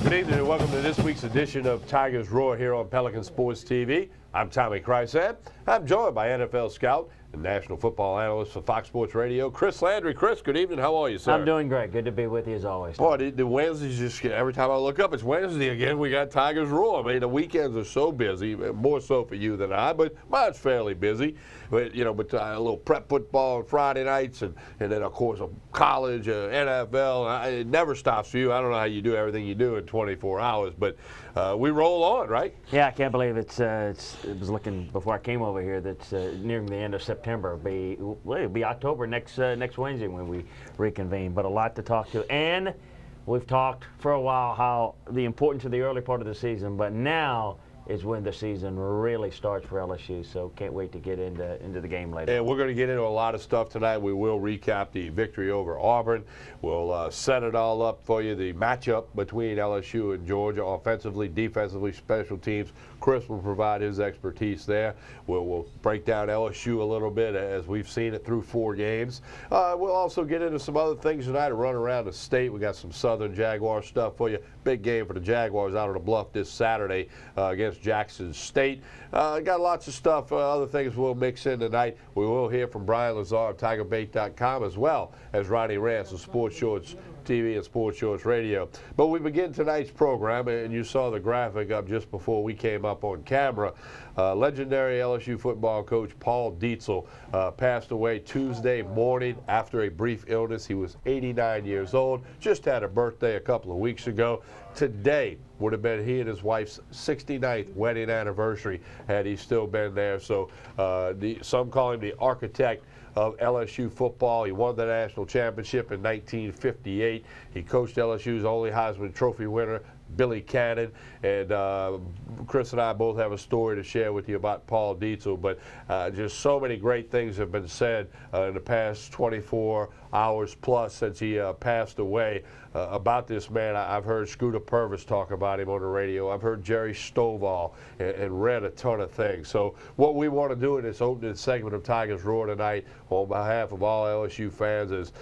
Good evening and welcome to this week's edition of Tigers Roar here on Pelican Sports TV. I'm Tommy Chrysant. I'm joined by NFL scout and national football analyst for Fox Sports Radio, Chris Landry. Chris, good evening. How are you, sir? I'm doing great. Good to be with you as always. Boy, the Wednesdays just, every time I look up, it's Wednesday again. We got Tigers Roar. I mean, the weekends are so busy, more so for you than I, but mine's fairly busy. But, you know, a little prep football on Friday nights and then, of course, college, NFL. It never stops for you. I don't know how you do everything you do in 24 hours, but we roll on, right? Yeah, I can't believe it was looking before I came over here that's nearing the end of September. It'll be October next Wednesday when we reconvene. But a lot to talk to. And we've talked for a while how the importance of the early part of the season, but now is when the season really starts for LSU, so can't wait to get into the game later. And we're going to get into a lot of stuff tonight. We will recap the victory over Auburn. We'll set it all up for you, the matchup between LSU and Georgia, offensively, defensively, special teams. Chris will provide his expertise there. We'll break down LSU a little bit as we've seen it through 4 games. We'll also get into some other things tonight, run around the state. We got some Southern Jaguar stuff for you. Big game for the Jaguars out on the Bluff this Saturday against Jackson State. Got lots of stuff, other things we'll mix in tonight. We will hear from Brian Lazar of TigerBait.com as well as Ronnie Rance of Sports Shorts TV and Sports Shorts Radio. But we begin tonight's program, and you saw the graphic up just before we came up on camera. Legendary LSU football coach Paul Dietzel passed away Tuesday morning after a brief illness. He was 89 years old, just had a birthday a couple of weeks ago. Today would have been he and his wife's 69th wedding anniversary had he still been there. So some call him the architect of LSU football. He won the national championship in 1958. He coached LSU's only Heisman Trophy winner, Billy Cannon, and Chris and I both have a story to share with you about Paul Dietzel, but just so many great things have been said in the past 24 hours plus since he passed away about this man. I've heard Scooter Purvis talk about him on the radio. I've heard Jerry Stovall and read a ton of things. So what we want to do in this opening segment of Tigers Roar tonight on behalf of all LSU fans is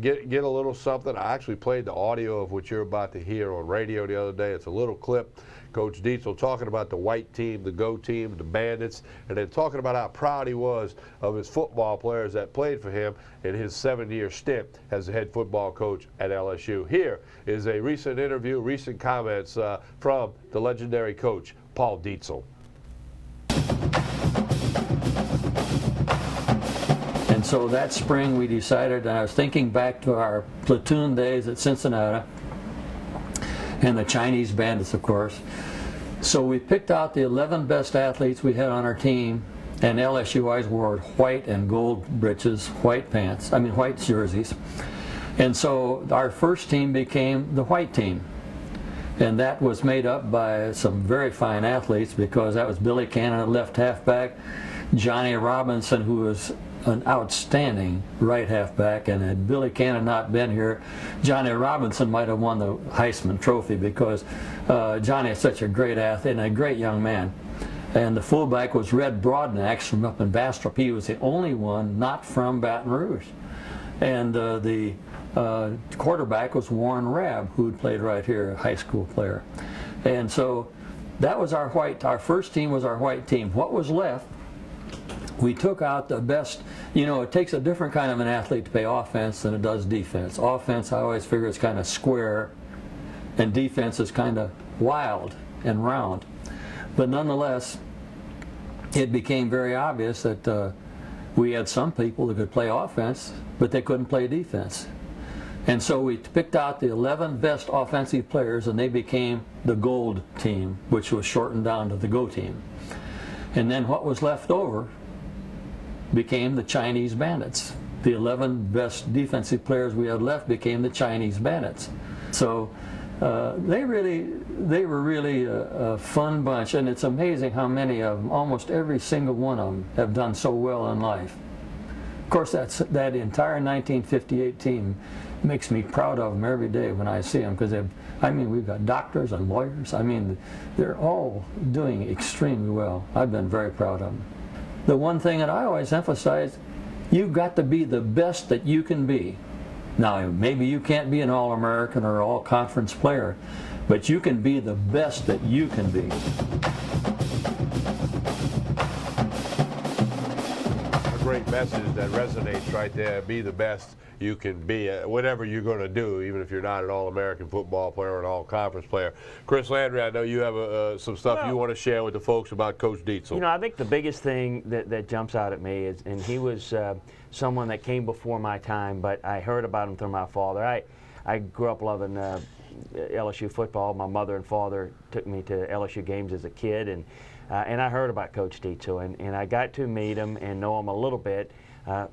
get a little something. I actually played the audio of what you're about to hear on radio the other day. It's a little clip. Coach Dietzel talking about the white team, the go team, the Bandits, and then talking about how proud he was of his football players that played for him in his 7-year stint as the head football coach at LSU. Here is a recent interview, recent comments from the legendary coach, Paul Dietzel. And so that spring we decided, and I was thinking back to our platoon days at Cincinnati, and the Chinese Bandits, of course. So we picked out the 11 best athletes we had on our team, and LSU always wore white and gold breeches, white pants, white jerseys. And so our first team became the white team. And that was made up by some very fine athletes, because that was Billy Cannon at left halfback, Johnny Robinson, who was an outstanding right halfback, and had Billy Cannon not been here, Johnny Robinson might have won the Heisman Trophy, because Johnny is such a great athlete and a great young man. And the fullback was Red Broadnax from up in Bastrop. He was the only one not from Baton Rouge. And the quarterback was Warren Rabb, who had played right here, a high school player. And so that was our first team was our white team. What was left, we took out the best. You know, it takes a different kind of an athlete to play offense than it does defense. Offense, I always figure, is kind of square, and defense is kind of wild and round. But nonetheless, it became very obvious that we had some people that could play offense, but they couldn't play defense. And so we picked out the 11 best offensive players, and they became the gold team, which was shortened down to the go team. And then what was left over became the Chinese Bandits. The 11 best defensive players we had left became the Chinese Bandits. So they were really a fun bunch, and it's amazing how many of them, almost every single one of them, have done so well in life. Of course, that entire 1958 team makes me proud of them every day when I see them, because we've got doctors and lawyers. They're all doing extremely well. I've been very proud of them. The one thing that I always emphasize, you've got to be the best that you can be. Now, maybe you can't be an All-American or All-Conference player, but you can be the best that you can be. A great message that resonates right there. Be the best you can be at whatever you're going to do, even if you're not an All-American football player or an All-Conference player. Chris Landry, I know you have some stuff you want to share with the folks about Coach Dietzel. You know, I think the biggest thing that jumps out at me is, and he was someone that came before my time, but I heard about him through my father. I grew up loving LSU football. My mother and father took me to LSU games as a kid, and I heard about Coach Dietzel, and I got to meet him and know him a little bit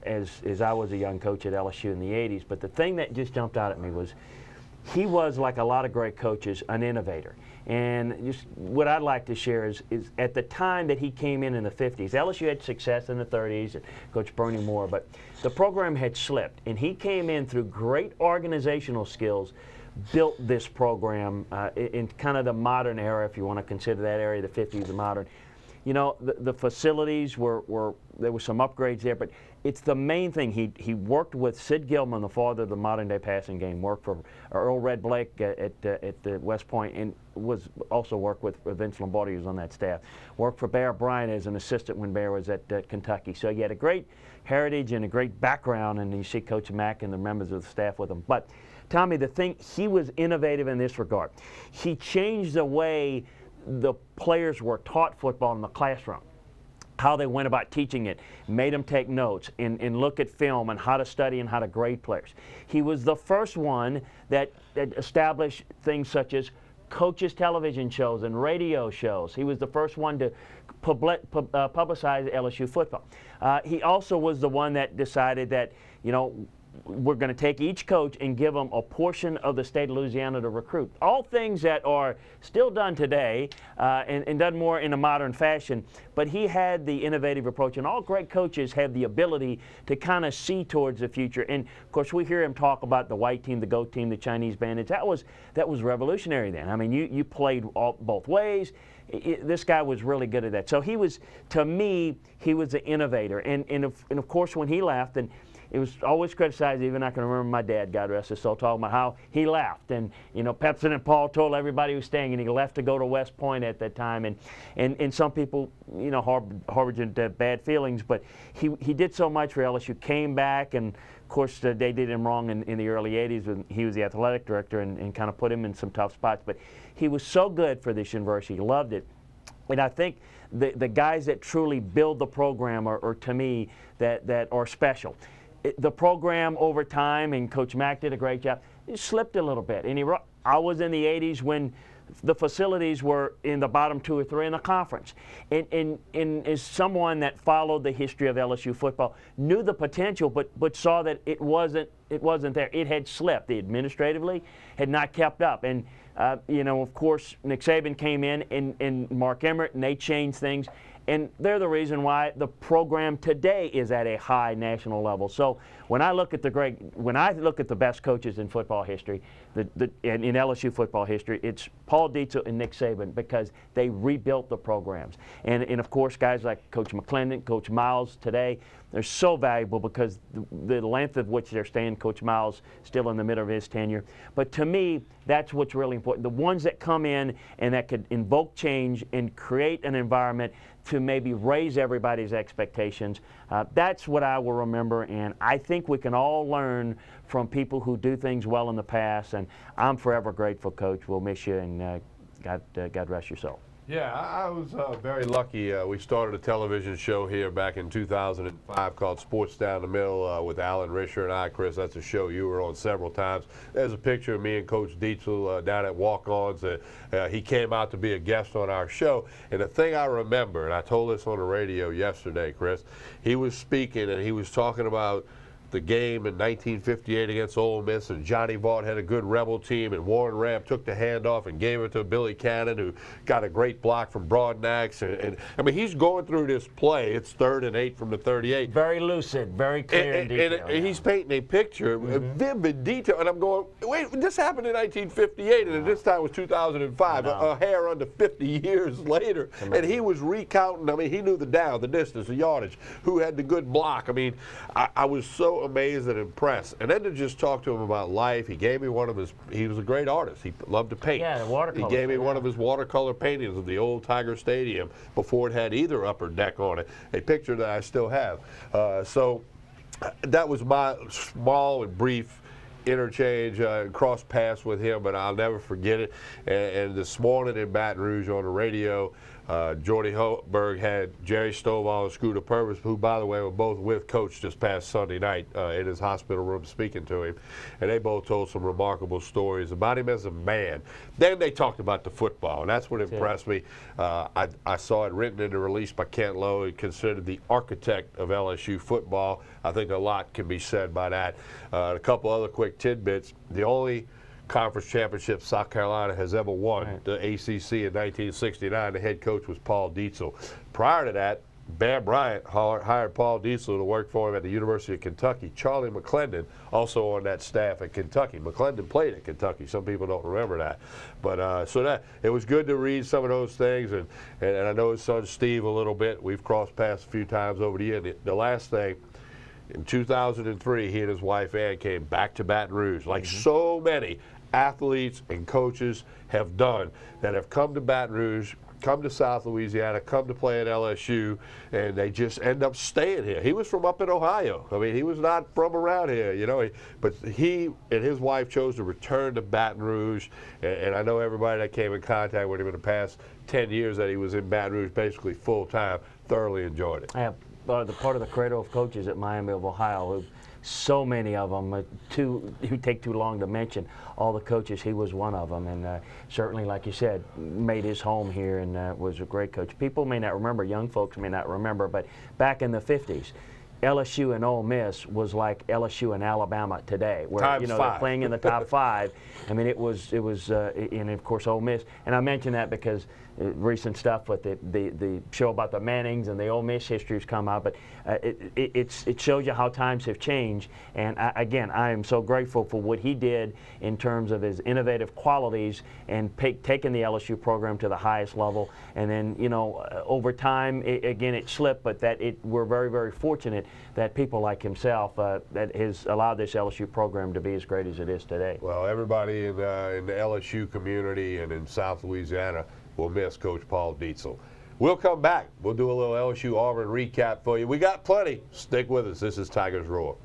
as I was a young coach at LSU in the 80s. But the thing that just jumped out at me was he was, like a lot of great coaches, an innovator. And just what I'd like to share is at the time that he came in the 50s, LSU had success in the 30s, and Coach Bernie Moore, but the program had slipped. And he came in through great organizational skills, built this program in kind of the modern era, if you want to consider that area, the 50s, the modern. You know, the facilities there were some upgrades there, but it's the main thing. He worked with Sid Gilman, the father of the modern-day passing game, worked for Earl Red Blake at the West Point, and also worked with Vince Lombardi, who was on that staff. Worked for Bear Bryant as an assistant when Bear was at Kentucky. So he had a great heritage and a great background, and you see Coach Mack and the members of the staff with him. But Tommy, the thing, he was innovative in this regard. He changed the way the players were taught football in the classroom, how they went about teaching it, made them take notes and look at film and how to study and how to grade players. He was the first one that established things such as coaches' television shows and radio shows. He was the first one to publicize LSU football. He also was the one that decided that, you know, we're going to take each coach and give them a portion of the state of Louisiana to recruit. All things that are still done today and done more in a modern fashion, but he had the innovative approach, and all great coaches have the ability to kind of see towards the future. And of course, we hear him talk about the white team, the goat team, the Chinese bandits. That was revolutionary then. I mean, you played both ways. This guy was really good at that. So he was, to me, he was an innovator. And of course, when he left, and it was always criticized. Even I can remember my dad, God rest his soul, talking about how he left. And, you know, Pepsin and Paul told everybody who was staying, and he left to go to West Point at that time. And some people, you know, harbored bad feelings. But he did so much for LSU, came back, and, of course, they did him wrong in the early 80s when he was the athletic director and kind of put him in some tough spots. But he was so good for this university. He loved it. And I think the guys that truly build the program are to me, that are special. The program over time, and Coach Mack did a great job, it slipped a little bit. And I was in the 80s when the facilities were in the bottom 2 or 3 in the conference. And as someone that followed the history of LSU football, knew the potential, but saw that it wasn't there. It had slipped. The administratively had not kept up. And you know, of course, Nick Saban came in and Mark Emmert, and they changed things. And they're the reason why the program today is at a high national level. So when I look at the best coaches in football history, in LSU football history, it's Paul Dietzel and Nick Saban, because they rebuilt the programs. And of course, guys like Coach McClendon, Coach Miles today, they're so valuable because the length of which they're staying. Coach Miles still in the middle of his tenure. But to me, that's what's really important. The ones that come in and that could invoke change and create an environment to maybe raise everybody's expectations. That's what I will remember, and I think we can all learn from people who do things well in the past, and I'm forever grateful, Coach. We'll miss you, and God rest your soul. Yeah, I was very lucky. We started a television show here back in 2005 called Sports Down the Middle with Alan Risher and I. Chris, that's a show you were on several times. There's a picture of me and Coach Dietzel down at Walk-Ons. He came out to be a guest on our show. And the thing I remember, and I told this on the radio yesterday, Chris, he was speaking and he was talking about the game in 1958 against Ole Miss, and Johnny Vaught had a good Rebel team, and Warren Ram took the handoff and gave it to Billy Cannon, who got a great block from Broadnax. And I mean, he's going through this play. It's 3rd and 8 from the 38. Very lucid, very clear in detail. And he's painting a picture, vivid detail. And I'm going, wait, this happened in 1958, and at this time it was 2005, a hair under 50 years later. And he was recounting. I mean, he knew the down, the distance, the yardage, who had the good block. I mean, I was so amazed and impressed. And then to just talk to him about life, he gave me one of his, he was a great artist. He loved to paint. Yeah, the watercolor. He gave me one of his watercolor paintings of the old Tiger Stadium before it had either upper deck on it, a picture that I still have. So that was my small and brief interchange, cross paths with him, but I'll never forget it. And this morning in Baton Rouge on the radio, Jordy Holberg had Jerry Stovall and Scooter Purvis, who, by the way, were both with Coach this past Sunday night in his hospital room speaking to him. And they both told some remarkable stories about him as a man. Then they talked about the football, and that's what impressed me. I saw it written in the release by Kent Lowe, considered the architect of LSU football. I think a lot can be said by that. A couple other quick tidbits. The only conference championship South Carolina has ever won, the ACC in 1969. The head coach was Paul Dietzel. Prior to that, Bear Bryant hired Paul Dietzel to work for him at the University of Kentucky. Charlie McClendon also on that staff at Kentucky. McClendon played at Kentucky. Some people don't remember that. But so that it was good to read some of those things, and I know his son Steve a little bit. We've crossed paths a few times over the year. The last thing, in 2003, he and his wife Ann came back to Baton Rouge, like so many athletes and coaches have done that have come to Baton Rouge, come to South Louisiana, come to play at LSU, and they just end up staying here. He was from up in Ohio. I mean, he was not from around here, you know. But he and his wife chose to return to Baton Rouge, and I know everybody that came in contact with him in the past 10 years that he was in Baton Rouge basically full time, thoroughly enjoyed it. I have the part of the cradle of coaches at Miami of Ohio, who so many of them, who take too long to mention. All the coaches, he was one of them, and certainly, like you said, made his home here and was a great coach. People may not remember, young folks may not remember, but back in the 50s, LSU and Ole Miss was like LSU and Alabama today, where Times they're five. playing in the top five. I mean, it was, and of course Ole Miss. And I mention that because recent stuff with the show about the Mannings and the Ole Miss history's come out, but it shows you how times have changed. And again, I am so grateful for what he did in terms of his innovative qualities and taking the LSU program to the highest level. And then, you know, over time, again, it slipped, but we're very, very fortunate that people like himself that has allowed this LSU program to be as great as it is today. Well, everybody in the LSU community and in South Louisiana will miss Coach Paul Dietzel. We'll come back. We'll do a little LSU Auburn recap for you. We got plenty. Stick with us. This is Tigers Roar.